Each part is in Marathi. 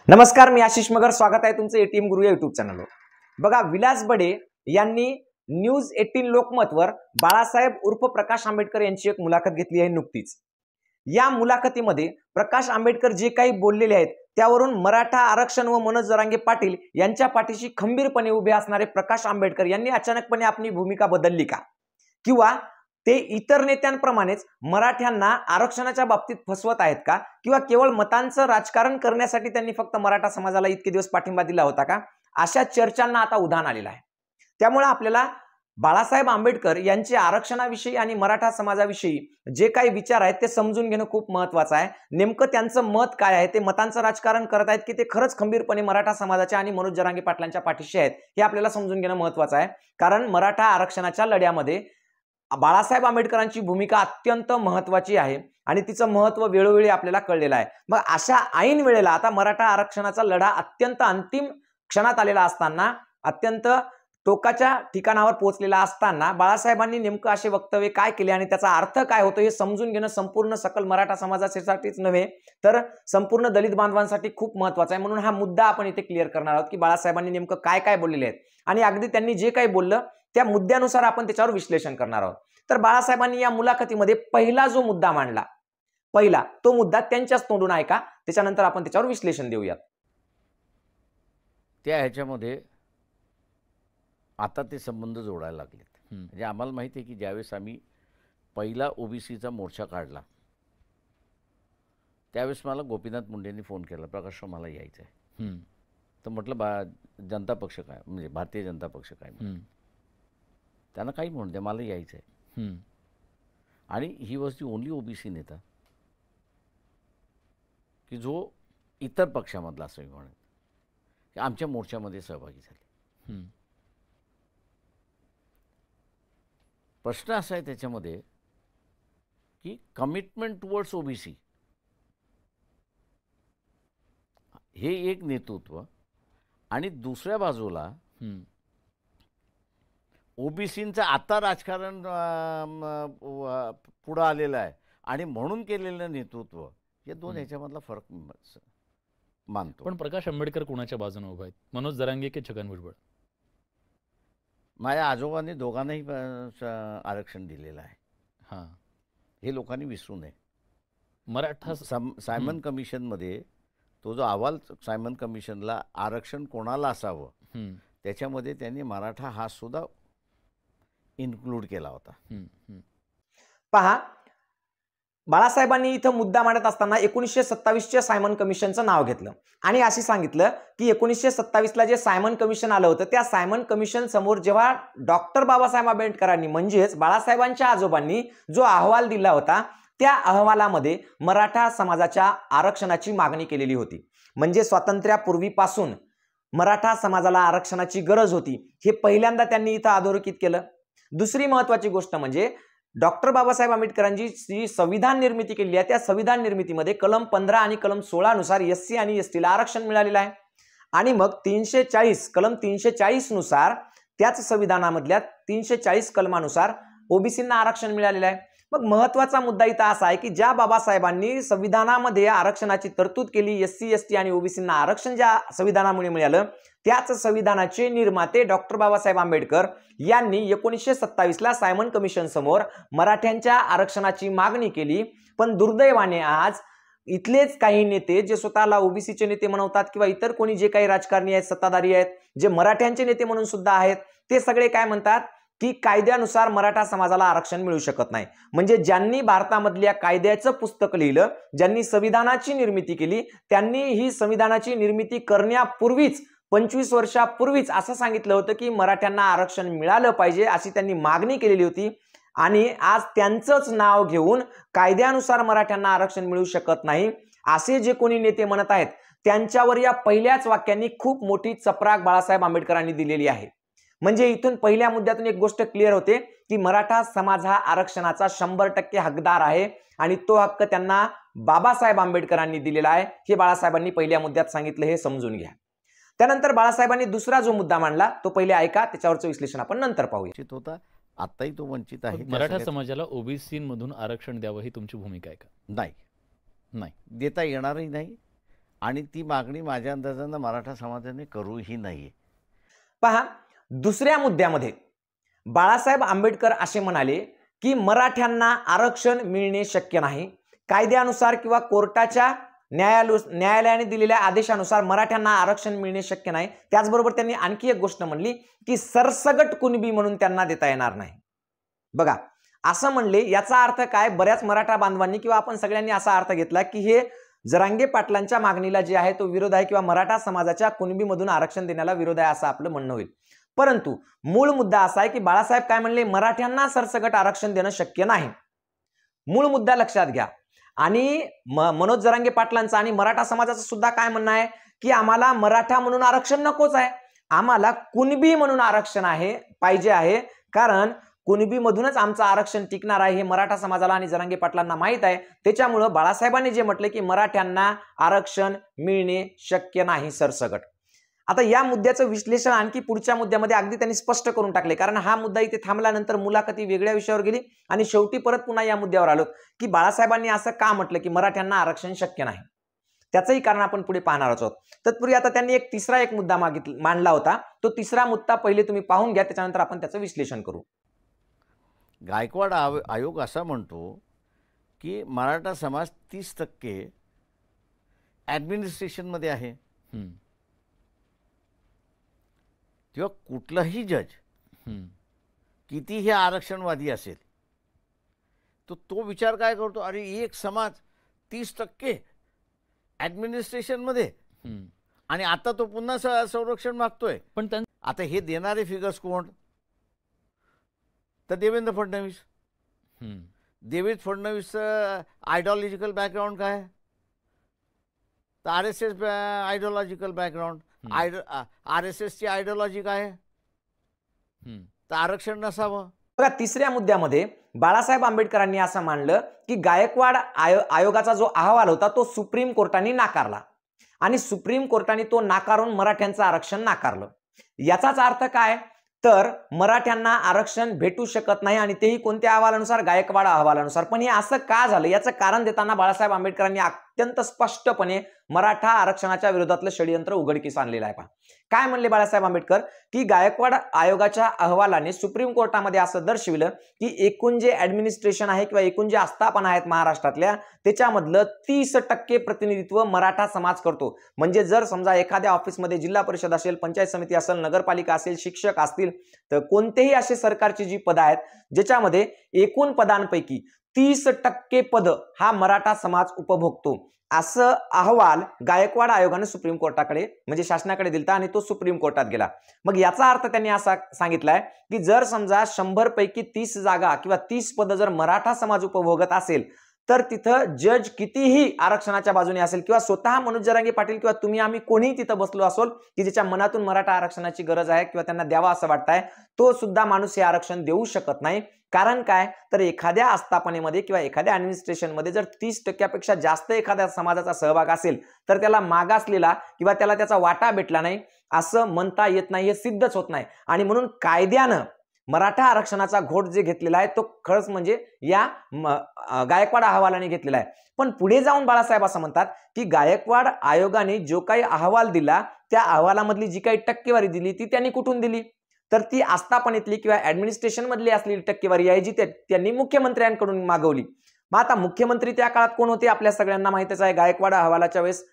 नमस्कार, मी आशिष मगर. स्वागत आहे तुमचं एटीएम गुरु या युट्यूब चॅनलवर. बघा, विलास बडे यांनी न्यूज 18 लोकमतवर बाळासाहेब उर्फ प्रकाश आंबेडकर यांची एक मुलाखत घेतली आहे नुकतीच. या मुलाखतीमध्ये प्रकाश आंबेडकर जे काही बोललेले आहेत त्यावरून मराठा आरक्षण व मनोज जरांगे पाटील यांच्या पाठीशी खंबीरपणे उभे असणारे प्रकाश आंबेडकर यांनी अचानकपणे आपली भूमिका बदलली का, किंवा ते इतर नेत्यांप्रमाणेच मराठ्यांना आरक्षणाच्या बाबतीत फसवत आहेत का, किंवा केवळ मतांचं राजकारण करण्यासाठी त्यांनी फक्त मराठा समाजाला इतके दिवस पाठिंबा दिला होता का, अशा चर्चांना आता उधाण आलेलं आहे. त्यामुळे आपल्याला बाळासाहेब आंबेडकर यांचे आरक्षणाविषयी आणि मराठा समाजाविषयी जे काही विचार आहेत ते समजून घेणं खूप महत्त्वाचं आहे. नेमकं त्यांचं मत काय आहे, ते मतांचं राजकारण करत आहेत की ते खरंच खंबीरपणे मराठा समाजाच्या आणि मनोज जरांगे पाटलांच्या पाठीशी आहेत, हे आपल्याला समजून घेणं महत्त्वाचं आहे. कारण मराठा आरक्षणाच्या लढ्यामध्ये बाळासाहेब आंबेडकरांची भूमिका अत्यंत महत्त्वाची आहे आणि तिचं महत्त्व वेळोवेळी आपल्याला कळलेलं आहे. मग अशा ऐन वेळेला आता मराठा आरक्षणाचा लढा अत्यंत अंतिम क्षणात आलेला असताना, अत्यंत टोकाच्या ठिकाणावर पोहोचलेला असताना बाळासाहेबांनी नेमकं असे वक्तव्य काय केले आणि त्याचा अर्थ काय होतो हे समजून घेणं संपूर्ण सकल मराठा समाजासाठीच नव्हे तर संपूर्ण दलित बांधवांसाठी खूप महत्त्वाचं आहे. म्हणून हा मुद्दा आपण इथे क्लिअर करणार आहोत की बाळासाहेबांनी नेमकं काय काय बोललेले आहेत आणि अगदी त्यांनी जे काही बोललं त्या मुद्द्यानुसार आपण त्याच्यावर विश्लेषण करणार आहोत. तर बाळासाहेबांनी या मुलाखतीमध्ये पहिला जो मुद्दा मांडला, तो मुद्दा त्यांच्याच तोंडून ऐका, त्याच्यानंतर आपण त्याच्यावर विश्लेषण देऊयात. त्या ह्याच्यामध्ये आता ते संबंध जोडायला लागलेत. म्हणजे आम्हाला माहिती आहे की ज्यावेळेस आम्ही पहिला ओबीसीचा मोर्चा काढला त्यावेळेस मला गोपीनाथ मुंडेंनी फोन केला, प्रकाश मला यायचं आहे. तर म्हटलं जनता पक्ष काय, म्हणजे भारतीय जनता पक्ष काय. त्यांना काही म्हणू द्या, मला यायचं आहे. आणि he was the only OBC नेता की जो इतर पक्षामधला असं म्हणत आमच्या मोर्चामध्ये सहभागी झाले. प्रश्न असा आहे त्याच्यामध्ये की कमिटमेंट टुवर्ड्स ओबीसी हे एक नेतृत्व आणि दुसऱ्या बाजूला ओबीसींचं आता राजकारण पुढं आलेलं आहे आणि म्हणून केलेलं नेतृत्व, या दोन ह्याच्यामधला फरक मानतो. पण प्रकाश आंबेडकर कोणाच्या बाजूने उभा आहेत, मनोज जरांगे की छगन भुजबळ? माझ्या आजोबांनी दोघांनाही आरक्षण दिलेलं आहे. हां, हे लोकांनी विसरू नये. मराठा सायमन कमिशनमध्ये तो जो अहवाल सायमन कमिशनला आरक्षण कोणाला असावं त्याच्यामध्ये त्यांनी मराठा हा सुद्धा इन्क्लूड केला होता. पहा, बाळासाहेबांनी इथं मुद्दा मांडत असताना 1927च्या सायमन कमिशनचं नाव घेतलं आणि अशी सांगितलं की 1927ला जे सायमन कमिशन आलं होतं त्या सायमन कमिशन समोर जेव्हा डॉक्टर बाबासाहेब आंबेडकरांनी म्हणजेच बाळासाहेबांच्या आजोबांनी जो अहवाल दिला होता त्या अहवालामध्ये मराठा समाजाच्या आरक्षणाची मागणी केलेली होती. म्हणजे स्वातंत्र्यापूर्वीपासून मराठा समाजाला आरक्षणाची गरज होती हे पहिल्यांदा त्यांनी इथं अधोरेखित केलं. दुसरी महत्वाची गोष्ट म्हणजे डॉक्टर बाबासाहेब आंबेडकरांची जी संविधान निर्मिती केली आहे त्या संविधान निर्मितीमध्ये कलम 15 आणि कलम 16 नुसार एससी आणि एसटीला आरक्षण मिळालेलं आहे. आणि मग कलम 340 नुसार त्याच संविधानामधल्या 340 कलमानुसार ओबीसींना आरक्षण मिळालेलं आहे. मग महत्वाचा मुद्दा इथं असा आहे की ज्या बाबासाहेबांनी संविधानामध्ये आरक्षणाची तरतूद केली, एससी एसटी आणि ओबीसींना आरक्षण ज्या संविधानामुळे मिळालं, त्याच संविधानाचे निर्माते डॉक्टर बाबासाहेब आंबेडकर यांनी 1927ला सायमन कमिशन समोर मराठ्यांच्या आरक्षणाची मागणी केली. पण दुर्दैवाने आज इथलेच काही नेते जे स्वतःला ओबीसीचे नेते म्हणतात किंवा इतर कोणी जे काही राजकारणी आहेत, सत्ताधारी आहेत, जे मराठ्यांचे नेते म्हणून सुद्धा आहेत, ते सगळे काय म्हणतात की कायद्यानुसार मराठा समाजाला आरक्षण मिळू शकत नाही. म्हणजे ज्यांनी भारतामधल्या कायद्याचं पुस्तक लिहिलं, ज्यांनी संविधानाची निर्मिती केली, त्यांनी ही संविधानाची निर्मिती करण्यापूर्वीच 25 वर्षापूर्वीच असं सांगितलं होतं की मराठ्यांना आरक्षण मिळालं पाहिजे, अशी त्यांनी मागणी केलेली होती. आणि आज त्यांचंच नाव घेऊन कायद्यानुसार मराठ्यांना आरक्षण मिळू शकत नाही असे जे कोणी नेते म्हणत आहेत त्यांच्यावर या पहिल्याच वाक्यांनी खूप मोठी चपराक बाळासाहेब आंबेडकरांनी दिलेली आहे. म्हणजे इथून पहिल्या मुद्द्यातून एक गोष्ट क्लिअर होते की मराठा समाज हा आरक्षणाचा 100% हकदार आहे आणि तो हक्क त्यांना बाबासाहेब आंबेडकरांनी दिलेला आहे. हे बाळासाहेबांनी पहिल्या मुद्द्यात सांगितलं, हे समजून घ्या. त्यानंतर बाळासाहेबांनी दुसरा जो मुद्दा मांडला तो पहिले ऐका, त्याच्यावरचं विश्लेषण आपण नंतर पाहूया. होता आताही तो वंचित आहे. मराठा समाजाला ओबीसीमधून आरक्षण द्यावं ही तुमची भूमिका आहे का? नाही, देता येणारही नाही आणि ती मागणी माझ्या अंदाजानं मराठा समाजाने करूही नाहीये. पहा, दुसऱ्या मुद्द्यामध्ये बाळासाहेब आंबेडकर असे म्हणाले की मराठ्यांना आरक्षण मिळणे शक्य नाही. कायद्यानुसार किंवा कोर्टाच्या न्यायालयाने दिलेल्या आदेशानुसार मराठ्यांना आरक्षण मिळणे शक्य नाही. त्याचबरोबर त्यांनी आणखी एक गोष्ट म्हणली की सरसगट कुणबी म्हणून त्यांना देता येणार नाही. बघा, असं म्हणले याचा अर्थ काय? बऱ्याच मराठा बांधवांनी किंवा आपण सगळ्यांनी असा अर्थ घेतला की हे जरांगे पाटलांच्या मागणीला जे आहे तो विरोध आहे किंवा मराठा समाजाच्या कुणबीमधून आरक्षण देण्याला विरोध आहे असं आपलं म्हणणं होईल. परंतु मूळ मुद्दा असा आहे की बाळासाहेब काय म्हणले, मराठ्यांना सरसगट आरक्षण देणं शक्य नाही. मूळ मुद्दा लक्षात घ्या. आणि मनोज जरांगे पाटलांचा आणि मराठा समाजाचं सुद्धा काय म्हणणं आहे की आम्हाला मराठा म्हणून आरक्षण नकोच आहे, आम्हाला कुणबी म्हणून आरक्षण पाहिजे आहे. कारण कुणबी मधूनच आमचं आरक्षण टिकणार आहे हे मराठा समाजाला आणि जरांगे पाटलांना माहित आहे. त्याच्यामुळे बाळासाहेबांनी जे म्हटले की मराठ्यांना आरक्षण मिळणे शक्य नाही सरसगट. आता या मुद्द्याचं विश्लेषण आणखी पुढच्या मुद्द्यामध्ये अगदी त्यांनी स्पष्ट करून टाकले. कारण हा मुद्दा इथे थांबल्यानंतर मुलाखती वेगळ्या विषयावर गेली आणि शेवटी परत पुन्हा या मुद्द्यावर आलो की बाळासाहेबांनी असं का म्हटलं की मराठ्यांना आरक्षण शक्य नाही. त्याचंही कारण आपण पुढे पाहणार आहोत. तत्पूर्वी आता त्यांनी तिसरा मुद्दा मांडला होता. तो तिसरा मुद्दा पहिले तुम्ही पाहून घ्या, त्याच्यानंतर आपण त्याचं विश्लेषण करू. गायकवाड आयोग असा म्हणतो की मराठा समाज 30% ॲडमिनिस्ट्रेशनमध्ये आहे. तेव्हा कुठलाही जज कितीही आरक्षणवादी असेल तो विचार काय करतो, अरे एक समाज 30% ॲडमिनिस्ट्रेशनमध्ये आणि आता तो पुन्हा संरक्षण मागतोय. पण आता हे देणारे फिगर्स कोण? तर देवेंद्र फडणवीस. देवेंद्र फडणवीसचं आयडिओलॉजिकल बॅकग्राऊंड काय? तर RSS आयडिओलॉजिकल बॅकग्राऊंड. RSS ची आयडिओलॉजी काय? तर आरक्षण नसावं. बघा, तिसऱ्या मुद्द्यामध्ये बाळासाहेब आंबेडकरांनी असं मांडलं की गायकवाड आयोगाचा जो अहवाल होता तो सुप्रीम कोर्टाने नाकारला आणि सुप्रीम कोर्टाने तो नाकारून मराठ्यांचं आरक्षण नाकारलं. याचाच अर्थ काय? तर मराठ्यांना आरक्षण भेटू शकत नाही आणि तेही कोणत्या अहवालानुसार? गायकवाड अहवालानुसार. पण हे असं का झालं याचं कारण देताना बाळासाहेब आंबेडकरांनी अत्यंत स्पष्टपणे मराठा आरक्षणाच्या विरोधातलं षडयंत्र उघडकीस आणलेलं आहे. काय म्हणले बाळासाहेब आंबेडकर की गायकवाड आयोगाच्या अहवालाने सुप्रीम कोर्टामध्ये असं दर्शविलं की एकूण जे ऍडमिनिस्ट्रेशन आहे किंवा एकूण जे आस्थापना आहेत महाराष्ट्रातल्या त्याच्यामधलं 30% प्रतिनिधित्व मराठा समाज करतो. म्हणजे जर समजा एखाद्या ऑफिसमध्ये जिल्हा परिषद असेल, पंचायत समिती असेल, नगरपालिका असेल, शिक्षक असतील, तर कोणतेही असे सरकारची जी पदं आहेत ज्याच्यामध्ये एकूण पदांपैकी 30% पद हा मराठा समाज उपभोगतो, असं अहवाल गायकवाड आयोगाने सुप्रीम कोर्टाकडे म्हणजे शासनाकडे दिलता आणि तो सुप्रीम कोर्टात गेला. मग याचा अर्थ त्यांनी असा सांगितलाय की जर समजा 100 पैकी 30 जागा किंवा 30 पद जर मराठा समाज उपभोगत असेल तर तिथं जज कितीही आरक्षणाच्या बाजूने असेल किंवा स्वतः मनोज जरांगे पाटील किंवा तुम्ही आम्ही कोणीही तिथं बसलो असोल की ज्याच्या मनातून मराठा आरक्षणाची गरज आहे किंवा त्यांना द्यावा असं वाटतंय, तो सुद्धा माणूस हे आरक्षण देऊ शकत नाही. कारण काय? तर एखाद्या आस्थापनेमध्ये किंवा एखाद्या ऍडमिनिस्ट्रेशनमध्ये जर 30% जास्त एखाद्या समाजाचा सहभाग असेल तर त्याला मागासलेला किंवा त्याला त्याचा वाटा भेटला नाही असं म्हणता येत नाही, हे सिद्धच होत नाही. आणि म्हणून कायद्यानं मराठा आरक्षणाचा घोट जे घेतलेला आहे तो खरंच म्हणजे या गायकवाड अहवालाने घेतलेला आहे. पण पुढे जाऊन बाळासाहेब असं म्हणतात की गायकवाड आयोगाने जो काही अहवाल दिला त्या अहवालामधली जी काही टक्केवारी दिली ती त्यांनी कुठून दिली? तर ती आस्थापनेतली किंवा ऍडमिनिस्ट्रेशन मधली असलेली टक्केवारी आहे जी त्यांनी मुख्यमंत्र्यांकडून मागवली. मग आता मुख्यमंत्री त्या काळात कोण होते? आपल्या सगळ्यांना माहितच आहे. गायकवाड अहवालाच्या वेळेस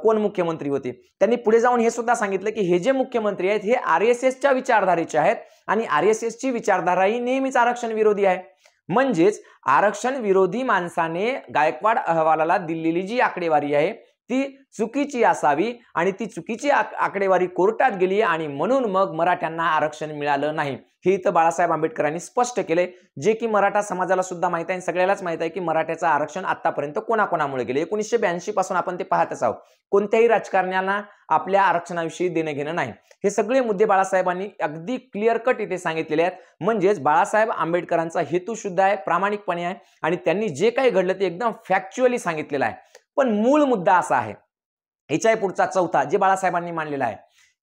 कोण मुख्यमंत्री होते? त्यांनी पुढे जाऊन हे सुद्धा सांगितलं की हे जे मुख्यमंत्री आहेत हे RSSच्या विचारधारेचे आहेत आणि RSSची विचारधारा ही नेहमीच आरक्षण विरोधी आहे. म्हणजेच आरक्षण विरोधी माणसाने गायकवाड अहवालाला दिलेली जी आकडेवारी आहे ती चुकीची असावी आणि ती चुकीची आकडेवारी कोर्टात गेली आणि म्हणून मग मराठ्यांना आरक्षण मिळालं नाही. हे इथं बाळासाहेब आंबेडकरांनी स्पष्ट केले, जे की मराठा समाजाला सुद्धा माहित आहे, सगळ्यालाच माहित आहे की मराठ्याचं आरक्षण आतापर्यंत कोणाकोणामुळे गेले. 1982 पासून आपण ते पाहतच आहोत. कोणत्याही राजकारण्याला आपल्या आरक्षणाविषयी देणं घेणं नाही. हे सगळे मुद्दे बाळासाहेबांनी अगदी क्लिअर कट इथे सांगितलेले आहेत. म्हणजेच बाळासाहेब आंबेडकरांचा हेतू शुद्ध आहे, प्रामाणिकपणे आहे आणि त्यांनी जे काही घडलं ते एकदम फॅक्च्युअली सांगितलेलं आहे. पण मूळ मुद्दा असा आहे, याच्या पुढचा चौथा जे बाळासाहेबांनी मांडलेला आहे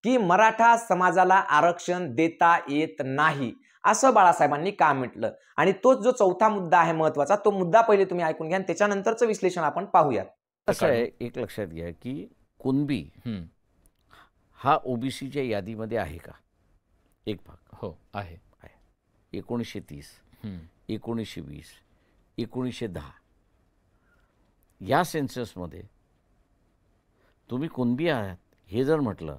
की मराठा समाजाला आरक्षण देता येत नाही, असं बाळासाहेबांनी का म्हटलं. आणि तोच जो चौथा मुद्दा आहे महत्वाचा, तो मुद्दा पहिले तुम्ही ऐकून घ्या आणि त्याच्यानंतरचं विश्लेषण आपण पाहूयात. असं आहे, एक लक्षात घ्या की कुणबी हा ओबीसीच्या यादीमध्ये आहे का? एक भाग हो आहे. 1930, 1920, 1910 या सेन्ससमध्ये तुम्ही कुणबी आहात हे जर म्हटलं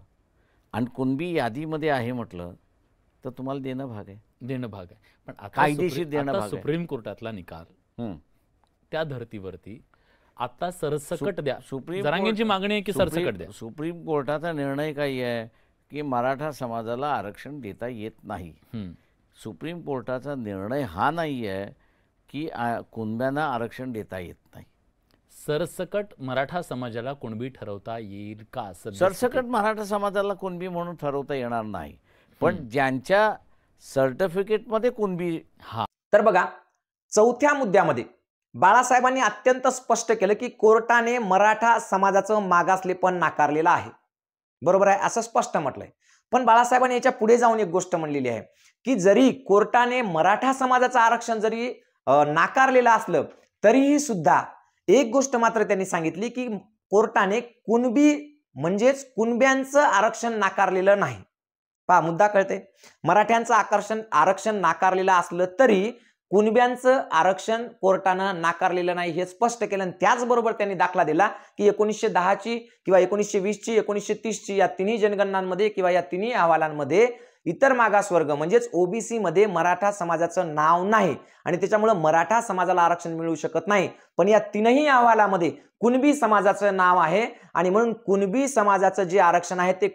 आणि कुणबी यादीमध्ये आहे म्हटलं तर तुम्हाला देणं भाग आहे. पण आता कायदेशीर देणं भाग आहे. सुप्रीम कोर्टातला निकाल त्या धर्तीवरती आता सरसकट द्या. जरांगेंची मागणी आहे की सरसकट द्या. सुप्रीम कोर्टाचा निर्णय काही आहे की मराठा समाजाला आरक्षण देता येत नाही. सुप्रीम कोर्टाचा निर्णय हा नाही आहे की कुणब्यांना आरक्षण देता येत नाही. सरसकट मराठा समाजाला कुणबी ठरवता येईल का? सरसकट मराठा समाजाला कुणबी म्हणून ठरवता येणार नाही, पण ज्यांच्या सर्टिफिकेटमध्ये कुणबी तर बघा, चौथ्या मुद्द्यामध्ये बाळासाहेबांनी अत्यंत स्पष्ट केलं की कोर्टाने मराठा समाजाचं मागासलेपण नाकारलेलं आहे. बरोबर आहे, असं स्पष्ट म्हटलंय. पण बाळासाहेबांनी याच्या पुढे जाऊन एक गोष्ट म्हणलेली आहे की जरी कोर्टाने मराठा समाजाचं आरक्षण जरी नाकारलेलं असलं तरीही सुद्धा एक गोष्ट मात्र त्यांनी सांगितली की कोर्टाने कुणबी म्हणजेच कुणब्यांचं आरक्षण नाकारलेलं नाही. पहा, मुद्दा कळते. मराठ्यांचं आरक्षण नाकारलेलं असलं तरी कुणब्यांचं आरक्षण कोर्टानं नाकारलेलं नाही हे स्पष्ट केलं. आणि त्याचबरोबर त्यांनी दाखला दिला की 1910ची किंवा 1920ची 1930ची या तिन्ही जनगणनांमध्ये किंवा या तिन्ही अहवालांमध्ये इतर मागासवर्ग म्हणजेच ओबीसी मध्ये मराठा समाजाचं नाव नाही आणि त्याच्यामुळे मराठा समाजाला आरक्षण मिळू शकत नाही. पण या तीनही अहवालामध्ये कुणबी समाजाचं नाव आहे आणि म्हणून कुणबी समाजाचं जे आरक्षण आहे ते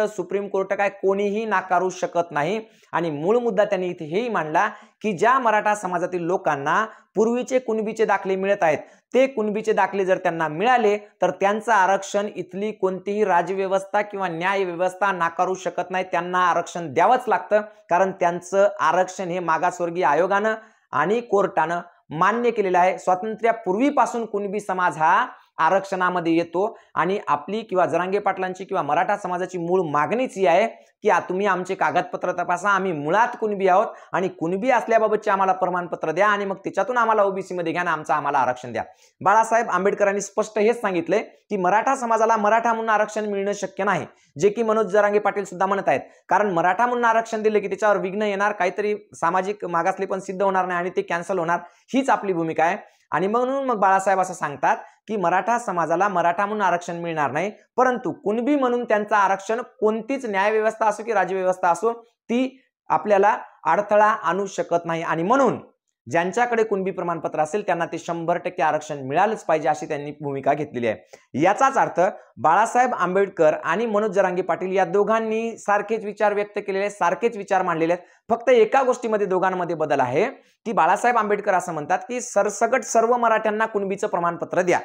सुप्रीम कोर्ट काय कोणीही नाकारू शकत नाही. आणि मूळ मुद्दा त्यांनी इथे हेही मांडला की ज्या मराठा समाजातील लोकांना पूर्वीचे कुणबीचे दाखले मिळत आहेत ते कुणबीचे दाखले जर त्यांना मिळाले तर त्यांचं आरक्षण इथली कोणतीही राज्यव्यवस्था किंवा न्याय व्यवस्था नाकारू शकत नाही. त्यांना आरक्षण द्यावंच लागतं, कारण त्यांचं आरक्षण हे मागासवर्गीय आयोगानं आणि कोर्टानं मान्य केलेलं आहे. स्वातंत्र्यापूर्वीपासून कुणबी समाज हा आरक्षणामध्ये येतो आणि आपली किंवा जरांगे पाटलांची किंवा मराठा समाजाची मूळ मागणीच ही आहे की तुम्ही आमचे कागदपत्र तपासा, आम्ही मुळात कुणबी आहोत आणि कुणबी असल्याबाबतचे आम्हाला प्रमाणपत्र द्या आणि मग त्याच्यातून आम्हाला ओबीसी मध्ये घ्या आणि आम्हाला आरक्षण द्या. बाळासाहेब आंबेडकरांनी स्पष्ट हेच सांगितले की मराठा समाजाला मराठा म्हणून आरक्षण मिळणं शक्य नाही, जे की मनोज जरांगे पाटील सुद्धा म्हणत आहेत. कारण मराठा म्हणून आरक्षण दिले की त्याच्यावर विघ्न येणार, काहीतरी सामाजिक मागासलेपण सिद्ध होणार नाही आणि ते कॅन्सल होणार, हीच आपली भूमिका आहे. आणि म्हणून मग बाळासाहेब असं सांगतात की मराठा समाजाला मराठा म्हणून आरक्षण मिळणार नाही, परंतु कुणबी म्हणून त्यांचं आरक्षण कोणतीच न्यायव्यवस्था असो की राज्यव्यवस्था असो ती आपल्याला अडथळा आणू शकत नाही. आणि म्हणून ज्यांच्याकडे कुणबी प्रमाणपत्र असेल त्यांना ते 100% आरक्षण मिळालंच पाहिजे अशी त्यांनी भूमिका घेतलेली आहे. याचाच अर्थ बाळासाहेब आंबेडकर आणि मनोज जरांगे पाटील या दोघांनी सारखेच विचार व्यक्त केलेले, सारखेच विचार मांडलेले आहेत. फक्त एका गोष्टीमध्ये दोघांमध्ये बदल आहे की बाळासाहेब आंबेडकर असं म्हणतात की सरसकट सर्व मराठ्यांना कुणबीचं प्रमाणपत्र द्या.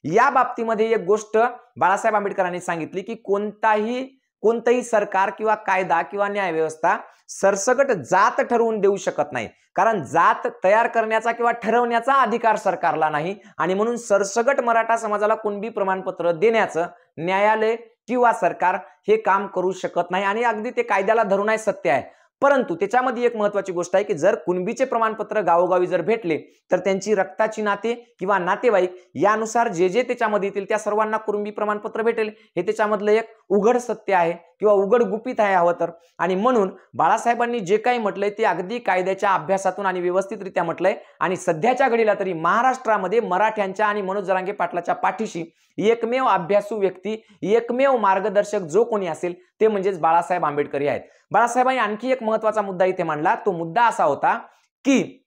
या बाबतीमध्ये एक गोष्ट बाळासाहेब आंबेडकरांनी सांगितली की कोणतंही सरकार किंवा कायदा किंवा न्यायव्यवस्था सरसकट जात ठरवून देऊ शकत नाही, कारण जात तयार करण्याचा किंवा ठरवण्याचा अधिकार सरकारला नाही. आणि म्हणून सरसकट मराठा समाजाला कुणबी प्रमाणपत्र देण्याचं न्यायालय किंवा सरकार हे काम करू शकत नाही. आणि अगदी ते कायद्याला धरूनही सत्य आहे. परंतु त्याच्यामध्ये एक महत्त्वाची गोष्ट आहे की जर कुणबीचे प्रमाणपत्र गावोगावी जर भेटले तर त्यांची रक्ताची नाते किंवा नातेवाईक यानुसार जे त्याच्यामध्ये येतील त्या सर्वांना कुणबी प्रमाणपत्र भेटेल, हे त्याच्यामधलं एक उघड सत्य आहे किंवा उघड गुपित आहे हवं तर. आणि म्हणून बाळासाहेबांनी जे काही म्हटलंय ते अगदी कायद्याच्या अभ्यासातून आणि व्यवस्थितरित्या म्हटलंय. आणि सध्याच्या घडीला तरी महाराष्ट्रामध्ये मराठ्यांच्या आणि मनोज जरांगे पाटलाच्या पाठीशी एकमेव अभ्यासू व्यक्ती, एकमेव मार्गदर्शक जो कोणी असेल ते म्हणजेच बाळासाहेब आंबेडकर आहेत. बाळासाहेबांनी आणखी एक महत्त्वाचा मुद्दा इथे मांडला. तो मुद्दा असा होता की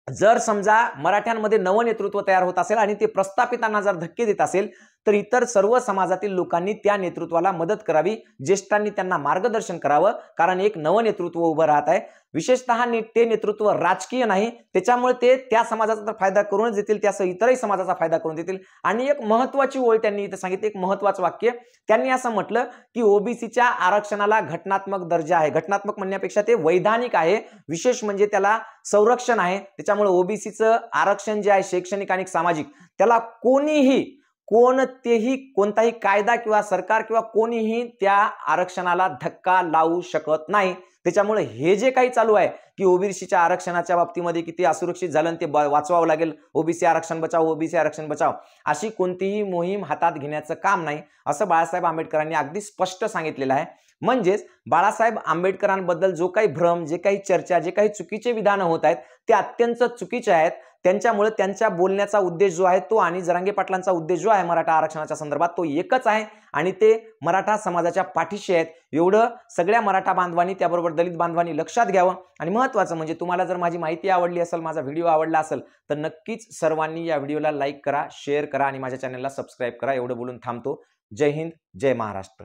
जर समजा मराठ्यांमध्ये नवनेतृत्व तयार होत असेल आणि ते प्रस्थापितांना जर धक्के देत असेल तर इतर सर्व समाजातील लोकांनी त्या नेतृत्वाला मदत करावी, ज्येष्ठांनी त्यांना मार्गदर्शन करावं, कारण एक नवनेतृत्व उभं राहत आहे. विशेषतः ते नेतृत्व राजकीय नाही, त्याच्यामुळे ते त्या समाजाचा तर फायदा करूनच देतील, त्यासह इतरही समाजाचा फायदा करून देतील. आणि एक महत्त्वाची ओळ त्यांनी इथे सांगितली, एक महत्त्वाचं वाक्य त्यांनी असं म्हटलं की ओबीसीच्या आरक्षणाला घटनात्मक दर्जा आहे. घटनात्मक म्हणण्यापेक्षा ते वैधानिक आहे, विशेष म्हणजे त्याला संरक्षण आहे. त्याच्यामुळे ओबीसीचं आरक्षण जे आहे शैक्षणिक आणि सामाजिक, त्याला कोणताही कायदा किंवा सरकार किंवा कोणीही त्या आरक्षणाला धक्का लावू शकत नाही. त्याच्यामुळे हे जे काही चालू आहे की ओबीसीच्या आरक्षणाच्या बाबतीमध्ये किती असुरक्षित झालं ते वाचवावं लागेल, ओबीसी आरक्षण बचाव, ओबीसी आरक्षण बचाव, अशी कोणतीही मोहीम हातात घेण्याचं काम नाही असं बाळासाहेब आंबेडकरांनी अगदी स्पष्ट सांगितलेलं आहे. म्हणजेच बाळासाहेब आंबेडकरांबद्दल जो काही भ्रम, जे काही चर्चा, जे काही चुकीचे विधानं होत आहेत ते अत्यंत चुकीचे आहेत. त्यांच्यामुळे त्यांच्या बोलण्याचा उद्देश जो आहे तो आणि जरांगे पाटलांचा उद्देश जो आहे मराठा आरक्षणाच्या संदर्भात तो एकच आहे आणि ते मराठा समाजाच्या पाठीशी आहेत. एवढं सगळ्या मराठा बांधवांनी त्याबरोबर दलित बांधवांनी लक्षात घ्यावं. आणि महत्त्वाचं म्हणजे तुम्हाला जर माझी माहिती आवडली असेल, माझा व्हिडिओ आवडला असेल तर नक्कीच सर्वांनी या व्हिडिओला लाईक करा, शेअर करा आणि माझ्या चॅनलला सबस्क्राईब करा. एवढं बोलून थांबतो. जय हिंद, जय महाराष्ट्र.